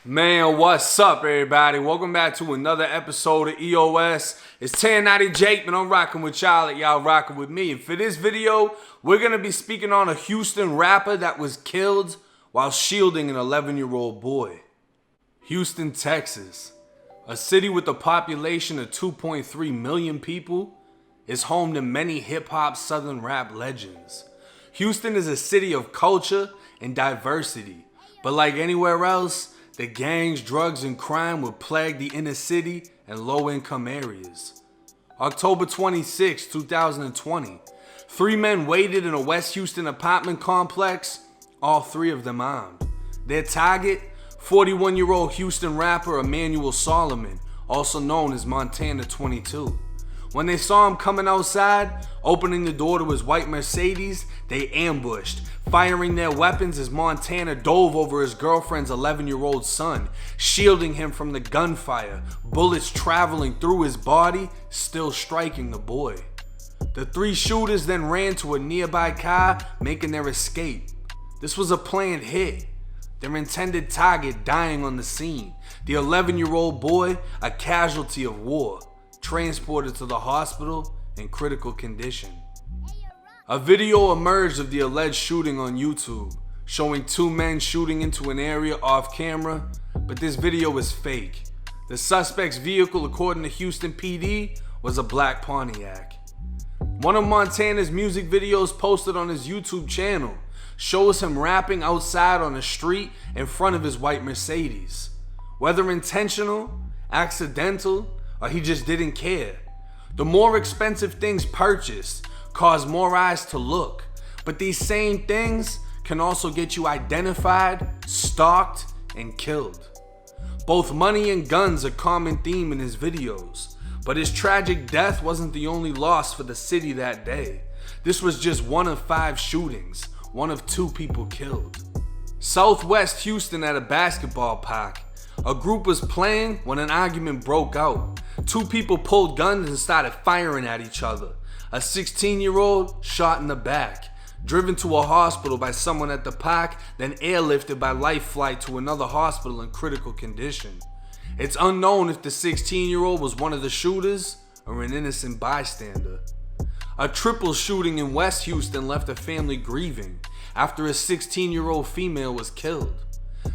Man, what's up, everybody? Welcome back to another episode of EOS. It's 1090 Jake, and I'm rocking with y'all, and y'all rocking with me. And for this video, we're going to be speaking on a Houston rapper that was killed while shielding an 11-year-old boy. Houston, Texas, a city with a population of 2.3 million people, is home to many hip-hop southern rap legends. Houston is a city of culture and diversity, but like anywhere else, the gangs, drugs, and crime would plague the inner city and low-income areas. October 26, 2020, 3 men waited in a West Houston apartment complex, all 3 of them armed. Their target, 41-year-old Houston rapper Emmanuel Solomon, also known as Montana 22. When they saw him coming outside, opening the door to his white Mercedes, they ambushed, firing their weapons as Montana dove over his girlfriend's 11-year-old son, shielding him from the gunfire, bullets traveling through his body, still striking the boy. The 3 shooters then ran to a nearby car, making their escape. This was a planned hit, their intended target dying on the scene, the 11-year-old boy a casualty of war, transported to the hospital in critical condition. A video emerged of the alleged shooting on YouTube, showing 2 men shooting into an area off camera, but this video is fake. The suspect's vehicle, according to Houston PD, was a black Pontiac. One of Montana's music videos posted on his YouTube channel shows him rapping outside on the street in front of his white Mercedes. Whether intentional, accidental, or he just didn't care, the more expensive things purchased cause more eyes to look, but these same things can also get you identified, stalked, and killed. Both money and guns are a common theme in his videos, but his tragic death wasn't the only loss for the city that day. This was just one of 5 shootings, one of 2 people killed. Southwest Houston at a basketball park, a group was playing when an argument broke out. 2 people pulled guns and started firing at each other. A 16-year-old shot in the back, driven to a hospital by someone at the park, then airlifted by life flight to another hospital in critical condition. It's unknown if the 16-year-old was one of the shooters or an innocent bystander. A triple shooting in West Houston left a family grieving after a 16-year-old female was killed.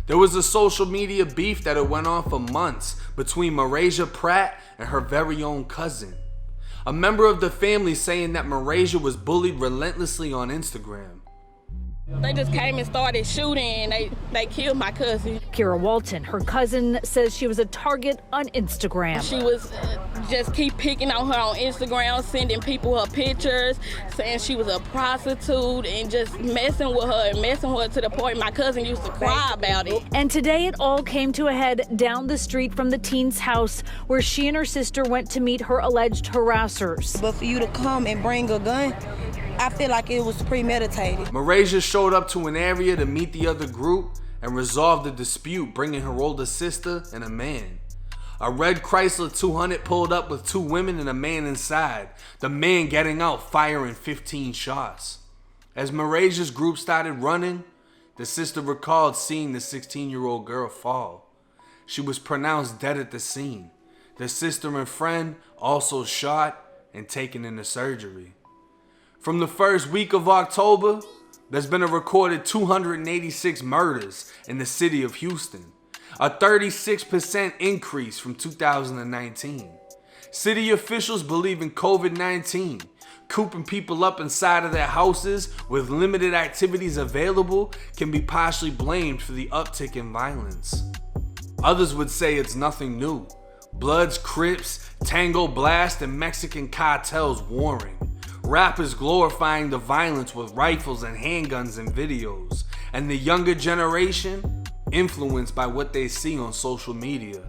There was a social media beef that had went on for months between Marasia Pratt and her very own cousin. A member of the family saying that Marasia was bullied relentlessly on Instagram. They just came and started shooting and they killed my cousin. Kira Walton, her cousin, says she was a target on Instagram. She was just keep picking on her on Instagram, sending people her pictures, saying she was a prostitute and just messing with her to the point my cousin used to cry about it. And today it all came to a head down the street from the teen's house where she and her sister went to meet her alleged harassers. But for you to come and bring a gun, I feel like it was premeditated. Marasia showed up to an area to meet the other group and resolve the dispute, bringing her older sister and a man. A red Chrysler 200 pulled up with 2 women and a man inside, the man getting out firing 15 shots. As Marasia's group started running, the sister recalled seeing the 16-year-old girl fall. She was pronounced dead at the scene. The sister and friend also shot and taken into surgery. From the first week of October, there's been a recorded 286 murders in the city of Houston, a 36% increase from 2019. City officials believe in COVID-19, cooping people up inside of their houses with limited activities available can be partially blamed for the uptick in violence. Others would say it's nothing new. Bloods, Crips, Tango Blast, and Mexican cartels warring. Rappers glorifying the violence with rifles and handguns in videos, and the younger generation influenced by what they see on social media.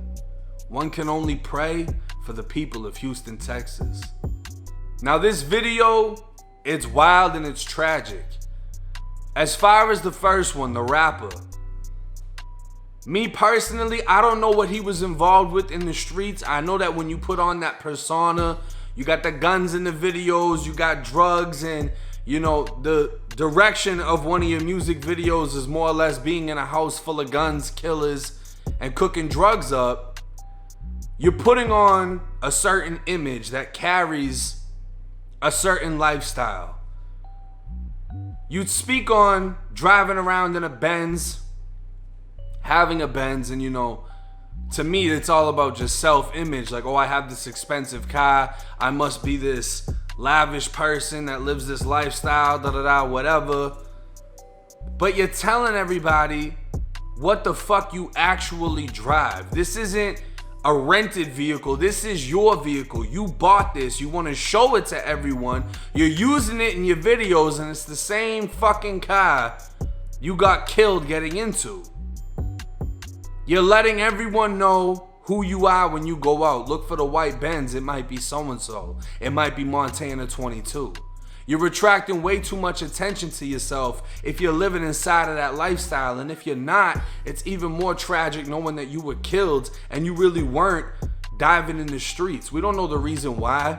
One can only pray for the people of Houston, Texas. Now this video, it's wild and it's tragic. As far as the first one, the rapper, me personally, I don't know what he was involved with in the streets. I know that when you put on that persona, you got the guns in the videos, you got drugs, and you know, the direction of one of your music videos is more or less being in a house full of guns, killers, and cooking drugs up, you're putting on a certain image that carries a certain lifestyle. You'd speak on driving around in a Benz, having a Benz, and to me, it's all about just self-image. Like, oh, I have this expensive car. I must be this lavish person that lives this lifestyle, whatever. But you're telling everybody what the fuck you actually drive. This isn't a rented vehicle. This is your vehicle. You bought this. You want to show it to everyone. You're using it in your videos, and it's the same fucking car you got killed getting into. You're letting everyone know who you are when you go out. Look for the white Benz. It might be so-and-so. It might be Montana 22. You're attracting way too much attention to yourself if you're living inside of that lifestyle. And if you're not, it's even more tragic knowing that you were killed and you really weren't diving in the streets. We don't know the reason why.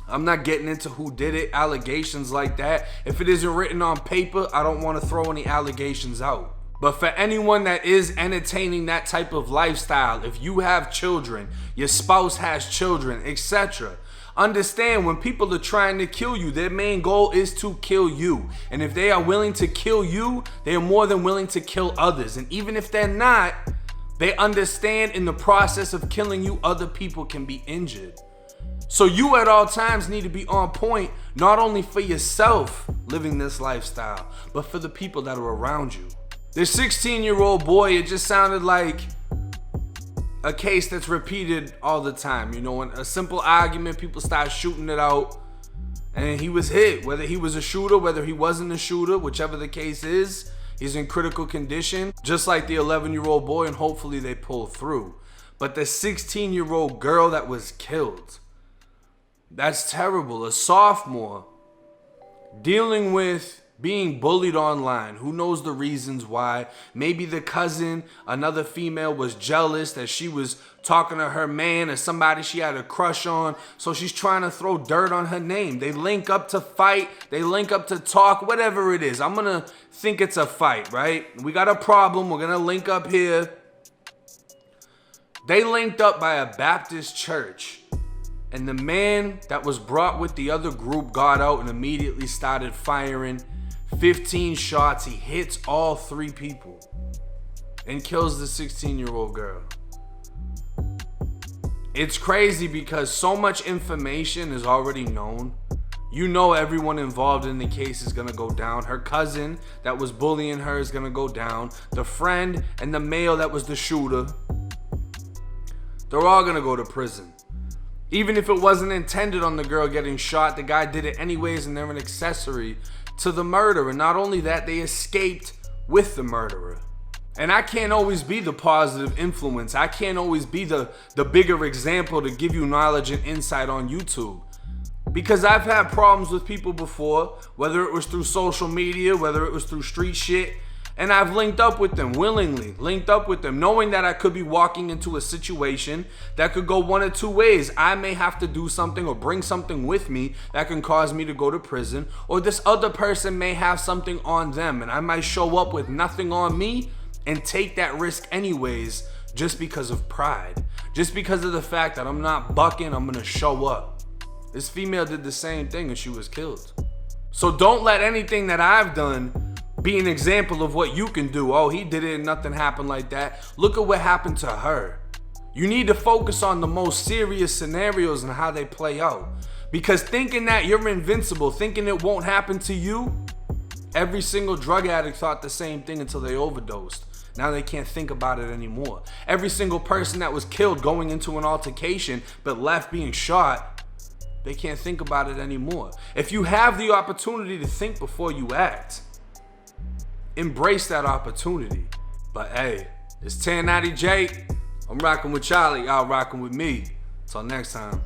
I'm not getting into who did it, allegations like that. If it isn't written on paper, I don't want to throw any allegations out. But for anyone that is entertaining that type of lifestyle, if you have children, your spouse has children, etc., understand when people are trying to kill you, their main goal is to kill you. And if they are willing to kill you, they are more than willing to kill others. And even if they're not, they understand in the process of killing you, other people can be injured. So you at all times need to be on point, not only for yourself living this lifestyle, but for the people that are around you. This 16-year-old boy, it just sounded like a case that's repeated all the time. In a simple argument, people start shooting it out, and he was hit. Whether he was a shooter, whether he wasn't a shooter, whichever the case is, he's in critical condition, just like the 11-year-old boy, and hopefully they pull through. But the 16-year-old girl that was killed, that's terrible. A sophomore dealing with being bullied online. Who knows the reasons why? Maybe the cousin, another female, was jealous that she was talking to her man or somebody she had a crush on, so she's trying to throw dirt on her name. They link up to fight, they link up to talk, whatever it is. I'm gonna think it's a fight, right? We got a problem, we're gonna link up here. They linked up by a Baptist church, and the man that was brought with the other group got out and immediately started firing 15 shots. He hits all 3 people and kills the 16-year-old girl. It's crazy because so much information is already known. Everyone involved in the case is gonna go down. Her cousin that was bullying her is gonna go down. The friend and the male that was the shooter, they're all gonna go to prison. Even if it wasn't intended on the girl getting shot, the guy did it anyways, and they're an accessory to the murder. And not only that, they escaped with the murderer. And I can't always be the positive influence. I can't always be the bigger example to give you knowledge and insight on YouTube. Because I've had problems with people before, whether it was through social media, whether it was through street shit, and I've linked up with them willingly, linked up with them, knowing that I could be walking into a situation that could go one of 2 ways. I may have to do something or bring something with me that can cause me to go to prison, or this other person may have something on them, and I might show up with nothing on me and take that risk anyways, just because of pride, just because of the fact that I'm not bucking, I'm gonna show up. This female did the same thing and she was killed. So don't let anything that I've done be an example of what you can do. Oh, he did it and nothing happened like that. Look at what happened to her. You need to focus on the most serious scenarios and how they play out. Because thinking that you're invincible, thinking it won't happen to you, every single drug addict thought the same thing until they overdosed. Now they can't think about it anymore. Every single person that was killed going into an altercation but left being shot, they can't think about it anymore. If you have the opportunity to think before you act, embrace that opportunity. But hey, it's 1090 Jake. I'm rocking with Charlie. Y'all rocking with me. Till next time.